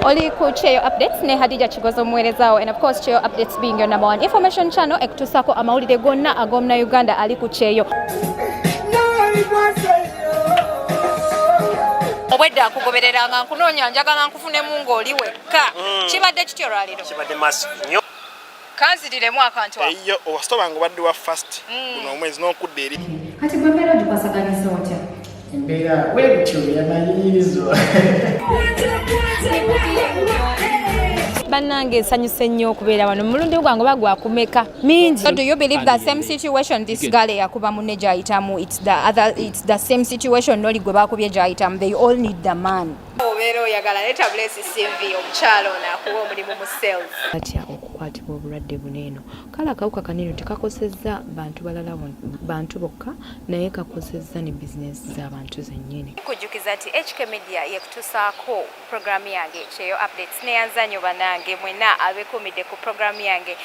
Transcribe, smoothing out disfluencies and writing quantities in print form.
Oli ku Cheyo Updates ne Hadijja Kigozi omuweerezaawo, and of course Cheyo Updates being your number one information channel ekutuusako amawulire gonna ag'omuna Uganda ali ku Cheyo. Obwedda akugobereranga nkunoonya njagala nkufunemu ng'oli wekka. Kibadde kityo olwaliro? Kibadde massive nnyo. Kanziriremu akantu ako. Eyo obasitoba nga obadde wa first guno omwezi n'okudda eri. Kati gwe mbeera ogikwasaganyisa otya? Embeera bwebityo yamalirizo. Bannange nsanyuse nnyo okubeera wano. Mulundi gwange oba gwakumeka mingi. So do you believe the same situation this girl yakuba munne gy'ayitamu, it's the same situation noli gwe bakubye gy'ayitamu? They all need the man. Obeera oyagala ne tablet CV omukyalo n'akuwa omulimu mu sales. Atya okukwatibwa obulwadde buneeno. Kale akawuka kanene tekakosezza bantu balala bantu bokka naye kakosezza ne business z'abantu zennyini. Kujjukiza nti HK Media yekutuusaako programu yange Cheyo Updates ne yanzanyo banange mwena abeekumidde ku programu yange